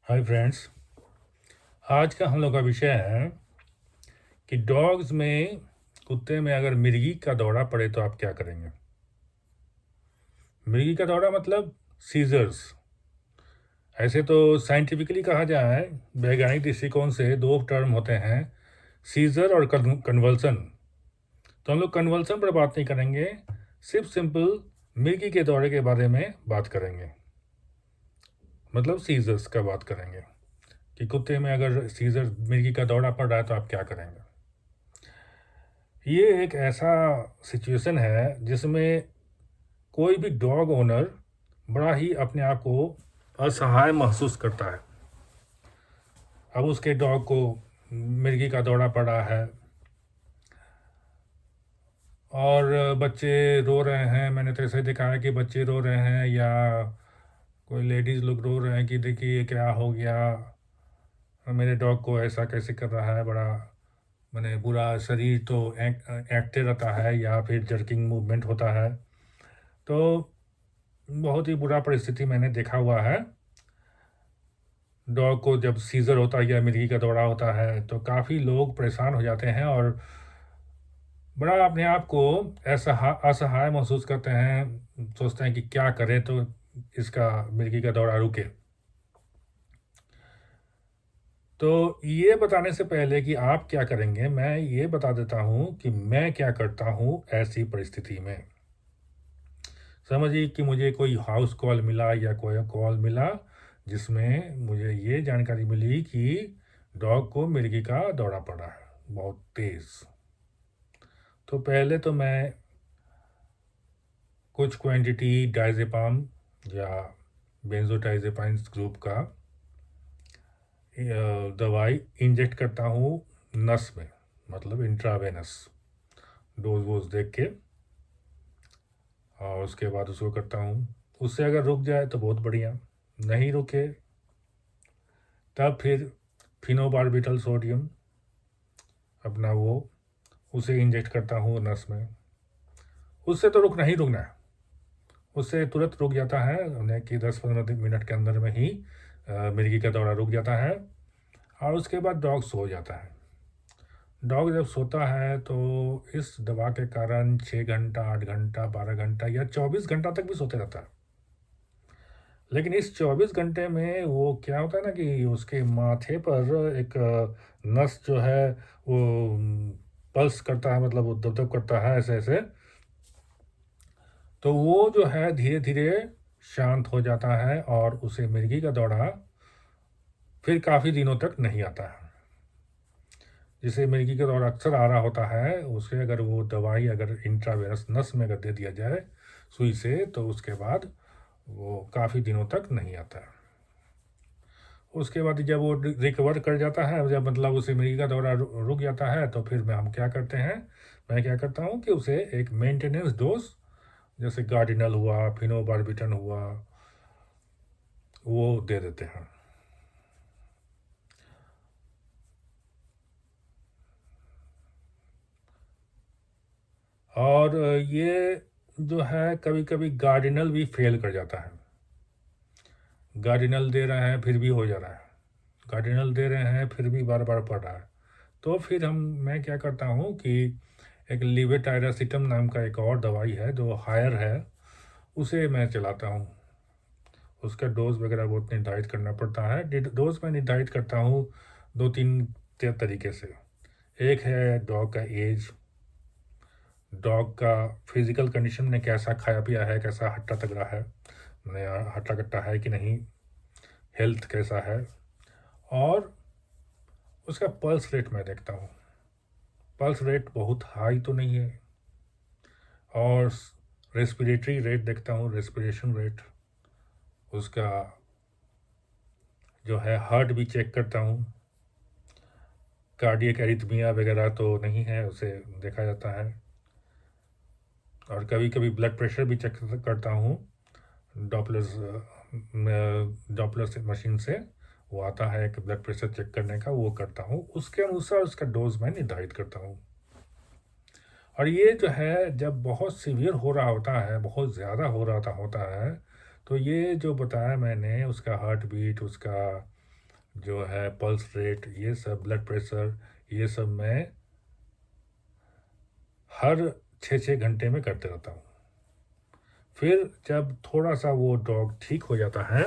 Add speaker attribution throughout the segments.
Speaker 1: Hi friends. आज का हम लोग का विषय है कि डॉग्स में कुत्ते में अगर मिर्गी का दौरा पड़े तो आप क्या करेंगे। मिर्गी का दौरा मतलब सीजर्स। ऐसे तो साइंटिफिकली कहा जाए, वैज्ञानिक दृष्टिकोण से दो टर्म होते हैं, सीजर और कन्वल्सन। तो हम लोग कन्वल्सन पर बात नहीं करेंगे, सिर्फ सिंपल मिर्गी के दौरे के बारे में बात करेंगे, मतलब सीजर्स का बात करेंगे कि कुत्ते में अगर सीजर मिर्गी का दौरा पड़ रहा है तो आप क्या करेंगे। ये एक ऐसा सिचुएशन है जिसमें कोई भी डॉग ओनर बड़ा ही अपने आप को असहाय महसूस करता है। अब उसके डॉग को मिर्गी का दौरा पड़ा है और बच्चे रो रहे हैं। मैंने तो ऐसे देखा है कि बच्चे रो रहे हैं या कोई लेडीज़ लोग रो रहे हैं कि देखिए क्या हो गया, मेरे डॉग को ऐसा कैसे कर रहा है, बड़ा मैंने पूरा शरीर तो एक्टिव रहता है या फिर जर्किंग मूवमेंट होता है। तो बहुत ही बुरा परिस्थिति मैंने देखा हुआ है। डॉग को जब सीज़र होता है या मिर्गी का दौरा होता है तो काफ़ी लोग परेशान हो जाते हैं और बड़ा अपने आप को ऐसा असहाय महसूस करते हैं, सोचते हैं कि क्या करें तो इसका मिर्गी का दौरा रुके। तो ये बताने से पहले कि आप क्या करेंगे, मैं ये बता देता हूँ कि मैं क्या करता हूँ ऐसी परिस्थिति में। समझिए कि मुझे कोई हाउस कॉल मिला या कोई कॉल मिला जिसमें मुझे ये जानकारी मिली कि डॉग को मिर्गी का दौरा पड़ा है बहुत तेज़। तो पहले तो मैं कुछ क्वांटिटी डायजेपाम या बेंजोडाइजेपाइंस ग्रुप का दवाई इंजेक्ट करता हूँ नस में, मतलब इंट्रावेनस डोज वोज देख के, और उसके बाद उसको करता हूँ। उससे अगर रुक जाए तो बहुत बढ़िया, नहीं रुके तब फिर फिनोबार्बिटल सोडियम अपना वो उसे इंजेक्ट करता हूँ नस में। उससे तो रुकना ही रुकना है, उससे तुरंत रुक जाता है, उन्हें कि 10-15 मिनट के अंदर में ही मिर्गी का दौरा रुक जाता है और उसके बाद डॉग सो जाता है। डॉग जब सोता है तो इस दवा के कारण 6 घंटा, 8 घंटा, 12 घंटा या 24 घंटा तक भी सोते रहता है। लेकिन इस 24 घंटे में वो क्या होता है ना कि उसके माथे पर एक नस जो है वो पल्स करता है, मतलब वो दबदब करता है ऐसे ऐसे। तो वो जो है धीरे धीरे शांत हो जाता है और उसे मिर्गी का दौरा फिर काफ़ी दिनों तक नहीं आता है। जिसे मिर्गी का दौरा अक्सर आ रहा होता है उसे अगर वो दवाई अगर इंट्रावेनस नस में अगर दे दिया जाए सुई से तो उसके बाद वो काफ़ी दिनों तक नहीं आता है। उसके बाद जब वो रिकवर कर जाता है, जब मतलब उसे मिर्गी का दौरा रुक जाता है तो फिर हम क्या करते हैं, मैं क्या करता हूँ कि उसे एक मेंटेनेंस डोज जैसे गार्डिनल हुआ, फिनोबार्बिटन हुआ, वो दे देते हैं। और ये जो है कभी कभी गार्डिनल भी फेल कर जाता है। गार्डिनल दे रहे हैं फिर भी हो जा रहा है, गार्डिनल दे रहे हैं फिर भी बार बार पड़ रहा है। तो फिर मैं क्या करता हूँ कि एक लिवेटायरासिटम नाम का एक और दवाई है जो हायर है, उसे मैं चलाता हूँ। उसका डोज वगैरह बहुत निर्धारित करना पड़ता है। डोज मैं निर्धारित करता हूँ 2-3 तरीके से। एक है डॉग का एज, डॉग का फिजिकल कंडीशन ने कैसा खाया पिया है, कैसा हट्टा तगड़ा है, मैंने हट्टा कट्टा है कि नहीं, हेल्थ कैसा है, और उसका पल्स रेट मैं देखता हूँ। पल्स रेट बहुत हाई तो नहीं है, और रेस्पिरेटरी रेट देखता हूँ, रेस्पिरेशन रेट, उसका जो है हार्ट भी चेक करता हूँ। कार्डियक एरिथमिया वगैरह तो नहीं है, उसे देखा जाता है। और कभी कभी ब्लड प्रेशर भी चेक करता हूँ, डॉपलर्स डॉपलर मशीन से वो आता है कि ब्लड प्रेशर चेक करने का, वो करता हूँ। उसके अनुसार उसका डोज मैं निर्धारित करता हूँ। और ये जो है जब बहुत सीवियर हो रहा होता है, बहुत ज़्यादा हो रहा होता है, तो ये जो बताया मैंने, उसका हार्ट बीट, उसका जो है पल्स रेट, ये सब ब्लड प्रेशर, ये सब मैं हर 6-6 घंटे में करते रहता हूँ। फिर जब थोड़ा सा वो डॉग ठीक हो जाता है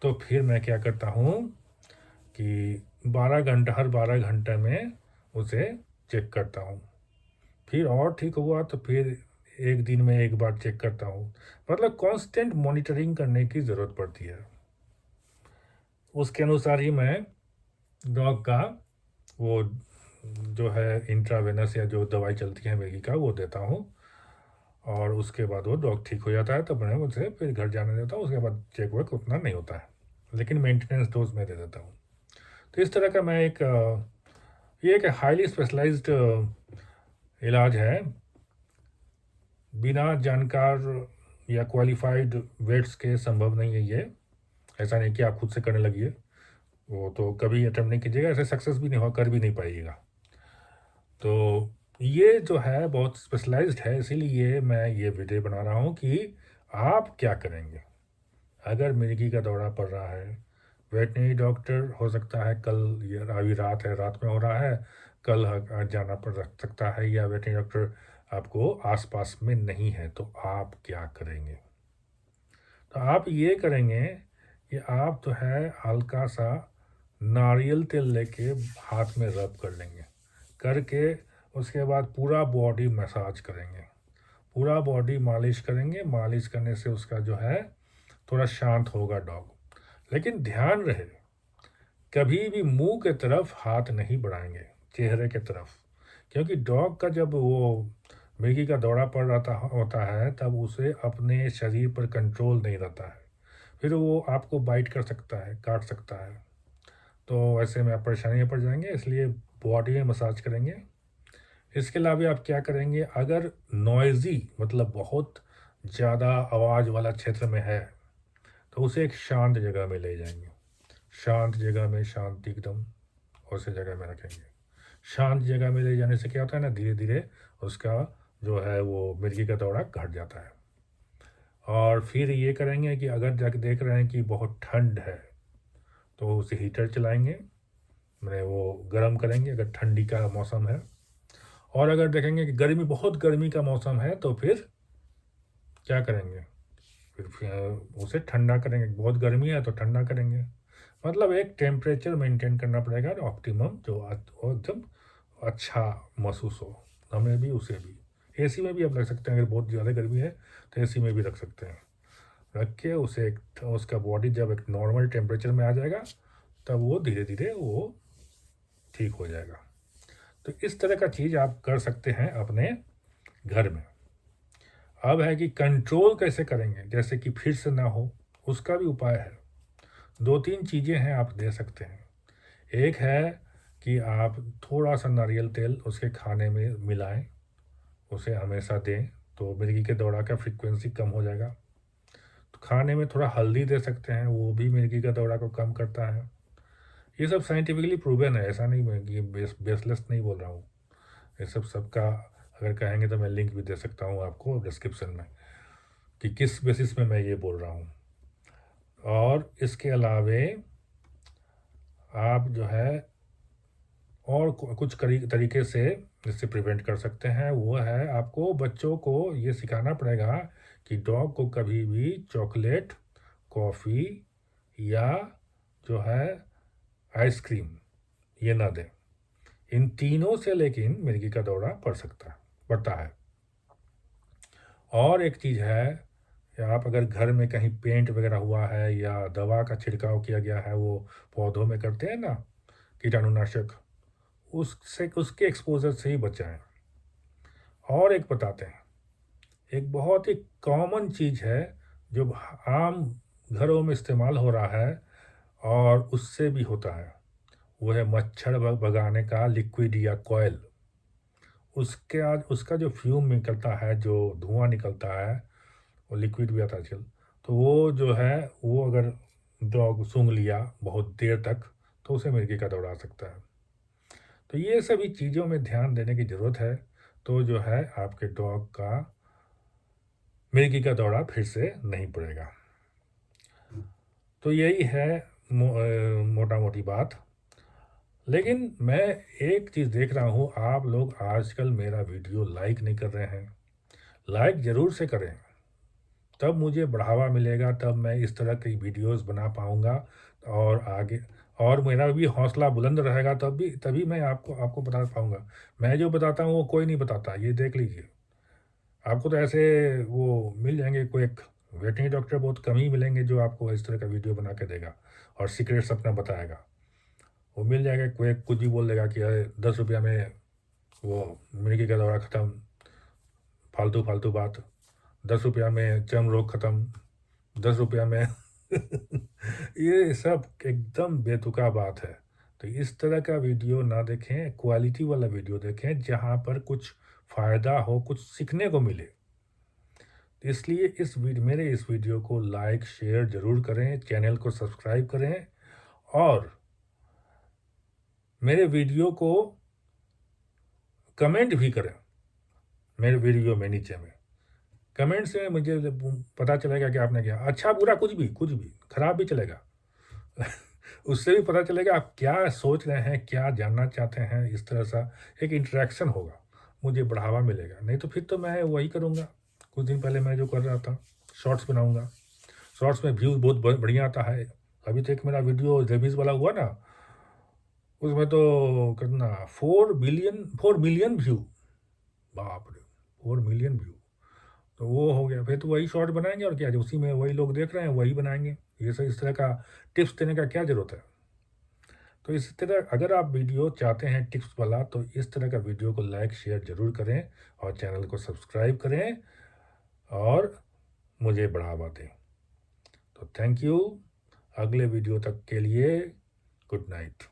Speaker 1: तो फिर मैं क्या करता हूँ कि 12 घंटा, हर 12 घंटे में उसे चेक करता हूँ। फिर और ठीक हुआ तो फिर एक दिन में एक बार चेक करता हूँ। मतलब कांस्टेंट मॉनिटरिंग करने की ज़रूरत पड़ती है। उसके अनुसार ही मैं डॉग का वो जो है इंट्रावेनस या जो दवाई चलती है वेगी का वो देता हूँ, और उसके बाद वो डॉग ठीक हो जाता है। तब मैं उसे फिर घर जाने देता हूँ। उसके बाद चेक वेक उतना नहीं होता है, लेकिन मेंटेनेंस डोज में दे देता हूँ। तो इस तरह का मैं ये एक हाईली स्पेशलाइज्ड इलाज है। बिना जानकार या क्वालिफाइड वेट्स के संभव नहीं है ये। ऐसा नहीं कि आप खुद से करने लगिए, वो तो कभी अटेम्प्ट नहीं कीजिएगा, ऐसे सक्सेस भी नहीं हो, कर भी नहीं पाइएगा। तो ये जो है बहुत स्पेशलाइज्ड है, इसीलिए मैं ये वीडियो बना रहा हूँ कि आप क्या करेंगे अगर मिर्गी का दौरा पड़ रहा है। वेटनरी डॉक्टर हो सकता है कल, ये अभी रात है, रात में हो रहा है, कल जाना पड़ सकता है, या वेटनरी डॉक्टर आपको आसपास में नहीं है, तो आप क्या करेंगे? तो आप ये करेंगे कि आप जो है हल्का सा नारियल तेल लेके हाथ में रब कर लेंगे, करके उसके बाद पूरा बॉडी मसाज करेंगे, पूरा बॉडी मालिश करेंगे। मालिश करने से उसका जो है थोड़ा शांत होगा डॉग। लेकिन ध्यान रहे, कभी भी मुंह के तरफ हाथ नहीं बढ़ाएंगे, चेहरे के तरफ, क्योंकि डॉग का जब वो मिर्गी का दौरा पड़ रहा होता है तब उसे अपने शरीर पर कंट्रोल नहीं रहता है, फिर वो आपको बाइट कर सकता है, काट सकता है। तो ऐसे में आप परेशानी में पड़ जाएंगे, इसलिए बॉडी में मसाज करेंगे। इसके अलावा आप क्या करेंगे, अगर नॉइज़ी मतलब बहुत ज़्यादा आवाज़ वाला क्षेत्र में है तो उसे एक शांत जगह में ले जाएंगे। शांत जगह में, शांति एकदम उस जगह में रखेंगे। शांत जगह में ले जाने से क्या होता है ना, धीरे धीरे उसका जो है वो मिर्गी का दौरा घट जाता है। और फिर ये करेंगे कि अगर जाके देख रहे हैं कि बहुत ठंड है तो उसे हीटर चलाएंगे, मैंने वो गर्म करेंगे अगर ठंडी का मौसम है। और अगर देखेंगे कि गर्मी, बहुत गर्मी का मौसम है, तो फिर क्या करेंगे, फिर उसे ठंडा करेंगे। बहुत गर्मी है तो ठंडा करेंगे। मतलब एक टेम्परेचर मेंटेन करना पड़ेगा ऑप्टिमम, जो वो एकदम अच्छा महसूस हो, हमें भी उसे भी। एसी में भी आप रख सकते हैं, अगर बहुत ज़्यादा गर्मी है तो एसी में भी रख सकते हैं। रख के उसे उसका बॉडी जब एक नॉर्मल टेम्परेचर में आ जाएगा तब वो धीरे धीरे वो ठीक हो जाएगा। तो इस तरह का चीज़ आप कर सकते हैं अपने घर में। अब है कि कंट्रोल कैसे करेंगे, जैसे कि फिर से ना हो, उसका भी उपाय है। 2-3 चीज़ें हैं आप दे सकते हैं। एक है कि आप थोड़ा सा नारियल तेल उसके खाने में मिलाएं, उसे हमेशा दें, तो मिर्गी के दौरा का फ्रीक्वेंसी कम हो जाएगा। तो खाने में थोड़ा हल्दी दे सकते हैं, वो भी मिर्गी का दौरा को कम करता है। ये सब साइंटिफिकली प्रूवन है, ऐसा नहीं मैं कि बेसलेस नहीं बोल रहा हूँ। ये सब सबका अगर कहेंगे तो मैं लिंक भी दे सकता हूँ आपको डिस्क्रिप्शन में कि किस बेसिस में मैं ये बोल रहा हूँ। और इसके अलावे आप जो है और कुछ तरीके से इससे प्रिवेंट कर सकते हैं। वो है आपको बच्चों को ये सिखाना पड़ेगा कि डॉग को कभी भी चॉकलेट, कॉफ़ी या जो है आइसक्रीम ये ना दें। इन तीनों से लेकिन मिर्गी का दौरा पड़ता है। और एक चीज़ है कि आप अगर घर में कहीं पेंट वगैरह हुआ है या दवा का छिड़काव किया गया है, वो पौधों में करते हैं ना कीटाणुनाशक, उससे उसके एक्सपोजर से ही बचाएं। और एक बताते हैं, एक बहुत ही कॉमन चीज़ है जो आम घरों में इस्तेमाल हो रहा है और उससे भी होता है, वो है मच्छर भगाने का लिक्विड या कॉयल। उसके आज उसका जो फ्यूम निकलता है, जो धुआं निकलता है, वो लिक्विड भी आता है आजकल, तो वो जो है वो अगर डॉग सूंघ लिया बहुत देर तक तो उसे मिर्गी का दौरा आ सकता है। तो ये सभी चीज़ों में ध्यान देने की ज़रूरत है, तो जो है आपके डॉग का मिर्गी का दौरा फिर से नहीं पड़ेगा। तो यही है मोटा मोटी बात। लेकिन मैं एक चीज़ देख रहा हूँ, आप लोग आजकल मेरा वीडियो लाइक नहीं कर रहे हैं। लाइक ज़रूर से करें, तब मुझे बढ़ावा मिलेगा, तब मैं इस तरह की वीडियोस बना पाऊँगा और आगे और मेरा भी हौसला बुलंद रहेगा, तभी मैं आपको आपको बता पाऊँगा। मैं जो बताता हूँ वो कोई नहीं बताता, ये देख लीजिए। आपको तो ऐसे वो मिल जाएँगे, कोई एक वेटरनरी डॉक्टर बहुत कम ही मिलेंगे जो आपको इस तरह का वीडियो बना के देगा और सीक्रेट्स अपना बताएगा। वो मिल जाएगा, कोई कुछ भी बोल देगा कि अरे ₹10 में वो मुर्गी का दौरा ख़त्म, फालतू बात। ₹10 में चर्म रोग ख़त्म, ₹10 में ये सब एकदम बेतुका बात है। तो इस तरह का वीडियो ना देखें, क्वालिटी वाला वीडियो देखें जहाँ पर कुछ फ़ायदा हो, कुछ सीखने को मिले। तो इसलिए मेरे इस वीडियो को लाइक, शेयर ज़रूर करें, चैनल को सब्सक्राइब करें और मेरे वीडियो को कमेंट भी करें। मेरे वीडियो में नीचे में कमेंट से मुझे पता चलेगा कि आपने क्या अच्छा बुरा कुछ भी खराब भी चलेगा। उससे भी पता चलेगा आप क्या सोच रहे हैं, क्या जानना चाहते हैं। इस तरह सा एक इंटरेक्शन होगा, मुझे बढ़ावा मिलेगा। नहीं तो फिर तो मैं वही करूँगा कुछ दिन पहले मैं जो कर रहा था, शॉर्ट्स बनाऊँगा। शॉर्ट्स में व्यूज़ बहुत बढ़िया आता है। अभी तो एक मेरा वीडियो रेबीज़ वाला हुआ ना, उसमें तो कितना 4 मिलियन व्यू, बाप रे! 4 मिलियन व्यू। तो वो हो गया, फिर तो वही शॉर्ट बनाएँगे और क्या, जो उसी में वही लोग देख रहे हैं वही बनाएँगे। ये सब इस तरह का टिप्स देने का क्या ज़रूरत है? तो इस तरह अगर आप वीडियो चाहते हैं टिप्स वाला, तो इस तरह का वीडियो को लाइक, शेयर ज़रूर करें और चैनल को सब्सक्राइब करें और मुझे बढ़ावा दें। तो थैंक यू। अगले वीडियो तक के लिए गुड नाइट।